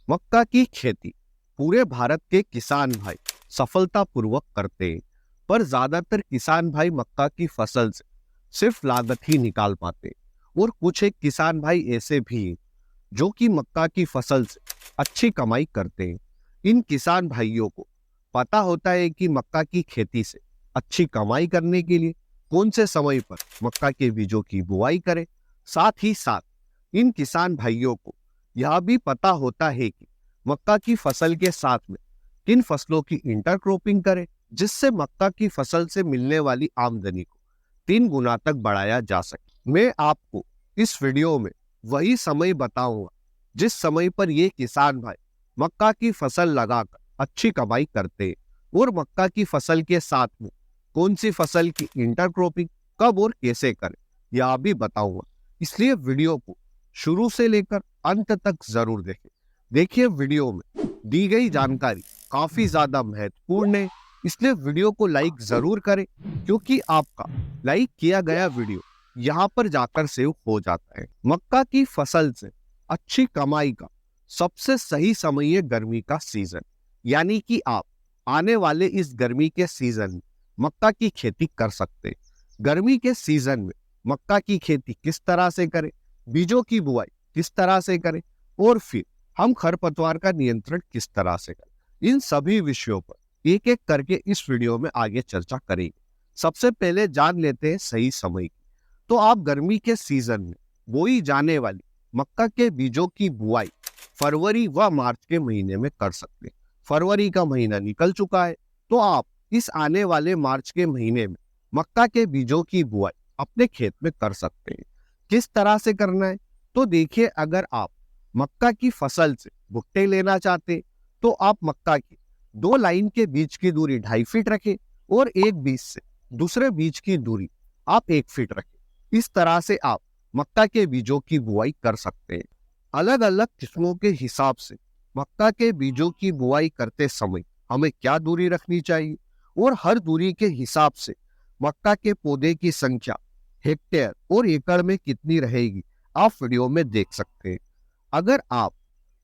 मक्का की खेती पूरे भारत के किसान भाई सफलतापूर्वक करते हैं, पर ज्यादातर किसान भाई मक्का की फसल से सिर्फ लागत ही निकाल पाते हैं। और कुछ एक किसान भाई ऐसे भी हैं जो कि मक्का की फसल से अच्छी कमाई करते हैं। इन किसान भाइयों को पता होता है कि मक्का की खेती से अच्छी कमाई करने के लिए कौन से समय पर मक्का के बीजों की बुआई करें। साथ ही साथ इन किसान भाइयों को यह भी पता होता है कि मक्का की फसल के साथ में किन फसलों की इंटरक्रॉपिंग करें, जिससे मक्का की फसल से मिलने वाली आमदनी को 3 गुना तक बढ़ाया जा सके। मैं आपको इस वीडियो में वही समय बताऊंगा जिस समय पर ये किसान भाई मक्का की फसल लगाकर अच्छी कमाई करते हैं, और मक्का की फसल के साथ में कौन सी फसल की इंटरक्रॉपिंग कब और कैसे करें यह भी बताऊंगा। इसलिए वीडियो को शुरू से लेकर अंत तक जरूर देखें। देखिए, वीडियो में दी गई जानकारी काफी ज्यादा महत्वपूर्ण है, इसलिए वीडियो को लाइक जरूर करें, क्योंकि आपका लाइक किया गया वीडियो यहाँ पर जाकर सेव हो जाता है। मक्का की फसल से अच्छी कमाई का सबसे सही समय है गर्मी का सीजन, यानी कि आप आने वाले इस गर्मी के सीजन में मक्का की खेती कर सकते हैं। गर्मी के सीजन में मक्का की खेती किस तरह से करें, बीजों की बुआई किस तरह से करें, और फिर हम खरपतवार का नियंत्रण किस तरह से करें, इन सभी विषयों पर एक एक करके इस वीडियो में आगे चर्चा करेंगे। सबसे पहले जान लेते हैं सही समय की। तो आप गर्मी के सीजन में बोई जाने वाली मक्का के बीजों की बुआई फरवरी व मार्च के महीने में कर सकते हैं। फरवरी का महीना निकल चुका है, तो आप इस आने वाले मार्च के महीने में मक्का के बीजों की बुआई अपने खेत में कर सकते हैं। किस तरह से करना है, तो देखिए, अगर आप मक्का की फसल से भुट्टे लेना चाहते तो आप मक्का की 2 लाइन के बीच की दूरी 2.5 फीट रखें, और एक बीज से दूसरे बीज की दूरी आप 1 फीट रखें। इस तरह से आप मक्का के बीजों की बुआई कर सकते हैं। अलग अलग किस्मों के हिसाब से मक्का के बीजों की बुआई करते समय हमें क्या दूरी रखनी चाहिए, और हर दूरी के हिसाब से मक्का के पौधे की संख्या हेक्टेयर और एकड़ में कितनी रहेगी, आप वीडियो में देख सकते हैं। अगर आप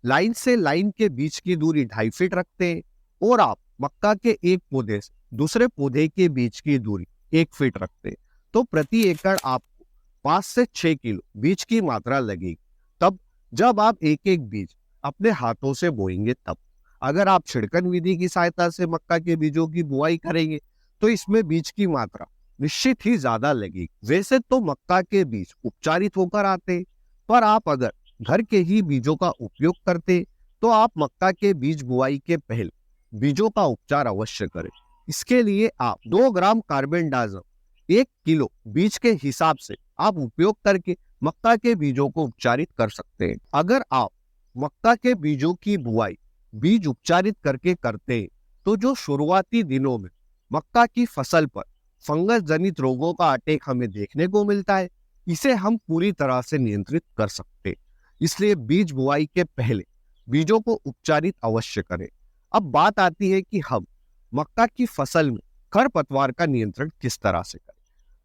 लाइन से लाइन के बीच की दूरी 2.5 फीट रखते हैं, और आप मक्का के एक पौधे से दूसरे पौधे के बीच की दूरी 1 फीट रखते हैं, तो प्रति एकड़ आपको 5 से 6 किलो बीज की मात्रा लगेगी। तब जब आप एक एक बीज अपने हाथों से बोएंगे तब। अगर आप छिड़कन विधि की सहायता से मक्का के बीजों की बुआई करेंगे तो इसमें बीज की मात्रा निश्चित ही ज्यादा लगेगी। वैसे तो मक्का के बीज उपचारित होकर आते हैं, पर आप अगर घर के ही बीजों का उपयोग करते तो आप मक्का के बीज बुआई के पहले बीजों का उपचार अवश्य करें। इसके लिए आप 2 ग्राम कार्बेंडाजिम 1 किलो बीज के हिसाब से आप उपयोग करके मक्का के बीजों को उपचारित कर सकते हैं। अगर आप मक्का के बीजों की बुआई बीज उपचारित करके करते हैं, तो जो शुरुआती दिनों में मक्का की फसल पर फंगस जनित रोगों का अटैक हमें देखने को मिलता है, इसे हम पूरी तरह से नियंत्रित कर सकते हैं। इसलिए बीज बुआई के पहले बीजों को उपचारित अवश्य करें। अब बात आती है कि हम मक्का की फसल में खरपतवार का नियंत्रण किस तरह से करें।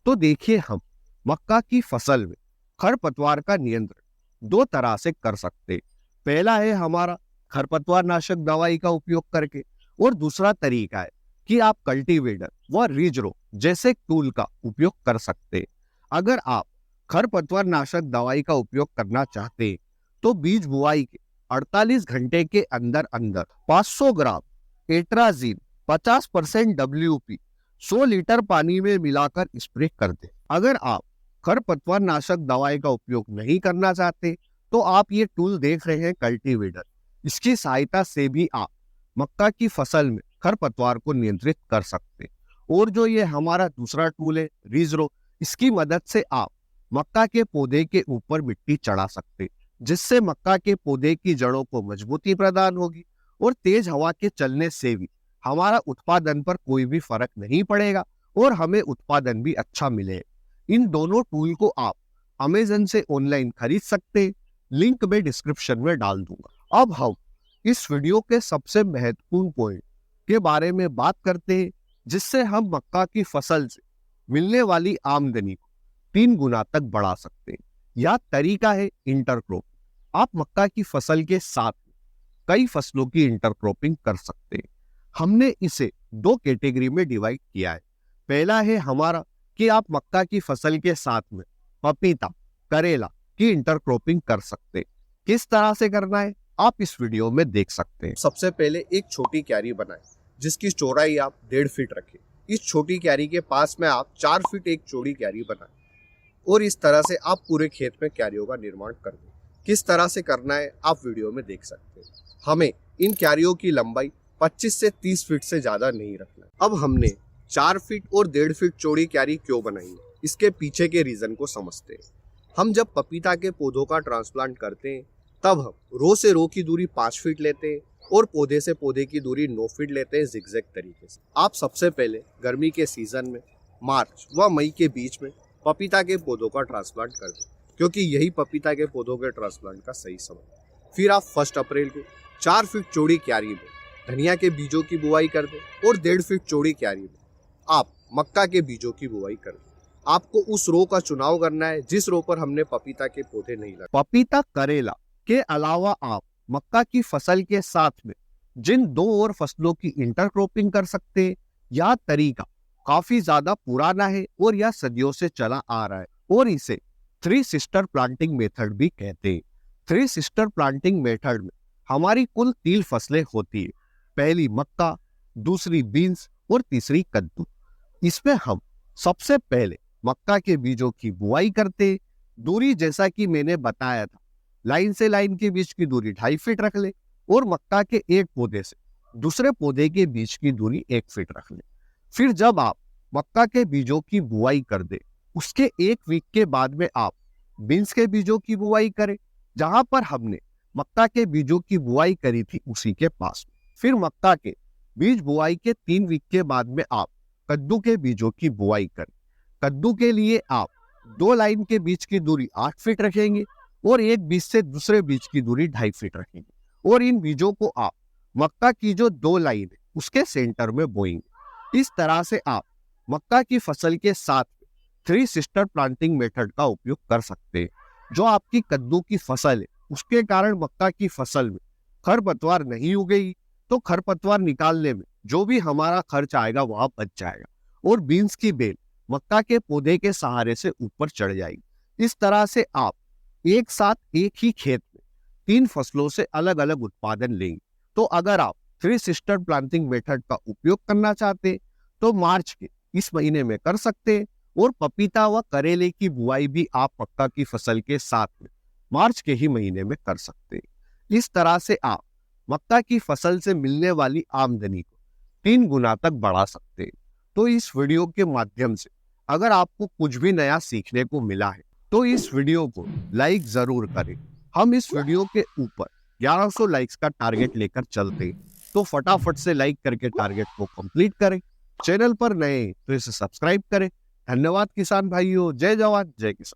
तो देखिए, हम मक्का की फसल में खरपतवार का नियंत्रण 2 तरह से कर सकते हैं। पहला है हमारा खरपतवार नाशक दवाई का उपयोग करके, और दूसरा तरीका है कि आप कल्टीवेटर व रीजरो जैसे टूल का उपयोग कर सकते हैं। अगर आप खरपतवार नाशक दवाई का उपयोग करना चाहते हैं, तो बीज बुआई के 48 घंटे के अंदर अंदर 500 ग्राम एट्राजीन 50% WP 100 लीटर पानी में मिलाकर स्प्रे कर दें। अगर आप खरपतवार नाशक दवाई का उपयोग नहीं करना चाहते, तो आप ये टूल देख रहे हैं कल्टीवेटर, इसकी सहायता से भी आप मक्का की फसल में खरपतवार को नियंत्रित कर सकते हैं। और जो ये हमारा दूसरा टूल है रीजरो, इसकी मदद से आप मक्का के पौधे के ऊपर मिट्टी चढ़ा सकते हैं, जिससे मक्का के पौधे की जड़ों को मजबूती प्रदान होगी, और तेज हवा के चलने से भी हमारा उत्पादन पर कोई भी फर्क नहीं पड़ेगा, और हमें उत्पादन भी अच्छा मिलेगा। इन दोनों टूल को आप अमेज़न से ऑनलाइन खरीद सकते हैं, लिंक मैं डिस्क्रिप्शन में डाल दूंगा। अब हम इस वीडियो के सबसे महत्वपूर्ण पॉइंट के बारे में बात करते हैं, जिससे हम मक्का की फसल से मिलने वाली आमदनी को 3 गुना तक बढ़ा सकते हैं। यह तरीका है इंटरक्रॉप। आप मक्का की फसल के साथ कई फसलों की इंटरक्रॉपिंग कर सकते हैं। हमने इसे दो कैटेगरी में डिवाइड किया है। पहला है हमारा कि आप मक्का की फसल के साथ में पपीता, करेला की इंटरक्रॉपिंग कर सकते हैं। किस तरह से करना है आप इस वीडियो में देख सकते हैं। सबसे पहले एक छोटी क्यारी बनाएं जिसकी चौड़ाई आप 1.5 फीट रखें। इस छोटी क्यारी के पास में आप 4 फीट एक चौड़ी क्यारी बनाएं और इस तरह से आप पूरे खेत में क्यारियों का निर्माण कर दें। किस तरह से करना है आप वीडियो में देख सकते हैं। हमें इन क्यारियों की लंबाई 25 से 30 फीट से ज्यादा नहीं रखना। अब हमने 4 फीट और 1.5 फीट चौड़ी क्यारी क्यों बनाई है, इसके पीछे के रीजन को समझते हैं। हम जब पपीता के पौधों का ट्रांसप्लांट करते हैं तब हम रो से रो की दूरी 5 फीट लेते हैं और पौधे से पौधे की दूरी 9 फीट लेते हैं जिगजैग तरीके से। आप सबसे पहले गर्मी के सीजन में मार्च व मई के बीच में पपीता के पौधों का ट्रांसप्लांट कर दें, क्योंकि यही पपीता के पौधों के ट्रांसप्लांट का सही समय। फिर आप 1 अप्रैल को 4 फीट चौड़ी क्यारी में धनिया के बीजों की बुआई कर दें और 1.5 फीट चौड़ी क्यारी में आप मक्का के बीजों की बुआई कर दें। आपको उस रो का चुनाव करना है जिस रो पर हमने पपीता के पौधे नहीं लगाए। पपीता, करेला के अलावा आप मक्का की फसल के साथ में जिन 2 और फसलों की इंटरक्रॉपिंग कर सकते हैं, यह तरीका काफी ज्यादा पुराना है और यह सदियों से चला आ रहा है और इसे 3 सिस्टर प्लांटिंग मेथड भी कहते हैं। 3 सिस्टर प्लांटिंग मेथड में हमारी कुल 3 फसलें होती है। पहली मक्का, दूसरी बीन्स और तीसरी कद्दू। इसमें हम सबसे पहले मक्का के बीजों की बुआई करते। दूरी जैसा कि मैंने बताया था, लाइन से लाइन के बीच की दूरी 2.5 फीट रख ले और मक्का के एक पौधे से दूसरे पौधे के बीच की दूरी 1 फीट रख ले। फिर जब आप मक्का के बीजों की बुआई कर दे, उसके 1 वीक के बाद में आप बीन्स के बीजों की बुआई करें। जहां पर हमने मक्का के बीजों की बुआई करी थी उसी के पास में। फिर मक्का के बीज बुआई के 3 वीक के बाद में आप कद्दू के बीजों की बुआई करें। कद्दू के लिए आप 2 लाइन के बीच की दूरी 8 फीट रखेंगे और एक बीज से दूसरे बीज की दूरी 2.5 फीट रखेंगे और इन बीजों को आप मक्का की जो 2 लाइन है उसके सेंटर में बोएंगे। इस तरह से आप मक्का की फसल के साथ 3 सिस्टर प्लांटिंग मेथड का उपयोग कर सकते हैं। जो आपकी कद्दू की फसल है उसके कारण मक्का की फसल में खरपतवार नहीं उगेगी, तो खरपतवार निकालने में जो भी हमारा खर्च आएगा वह बच जाएगा और बीन्स की बेल मक्का के पौधे के सहारे से ऊपर चढ़ जाएगी। इस तरह से आप एक साथ एक ही खेत में 3 फसलों से अलग अलग उत्पादन लेंगे। तो अगर आप 3 सिस्टर प्लांटिंग मेथड का उपयोग करना चाहते हैं तो मार्च के इस महीने में कर सकते हैं और पपीता व करेले की बुआई भी आप मक्का की फसल के साथ में मार्च के ही महीने में कर सकते हैं। इस तरह से आप मक्का की फसल से मिलने वाली आमदनी को 3 गुना तक बढ़ा सकते हैं। तो इस वीडियो के माध्यम से अगर आपको कुछ भी नया सीखने को मिला है तो इस वीडियो को लाइक जरूर करें। हम इस वीडियो के ऊपर 1100 लाइक्स का टारगेट लेकर चलते हैं, तो फटाफट से लाइक करके टारगेट को कंप्लीट करें। चैनल पर नए तो इसे सब्सक्राइब करें। धन्यवाद किसान भाइयों। जय जवान जय किसान।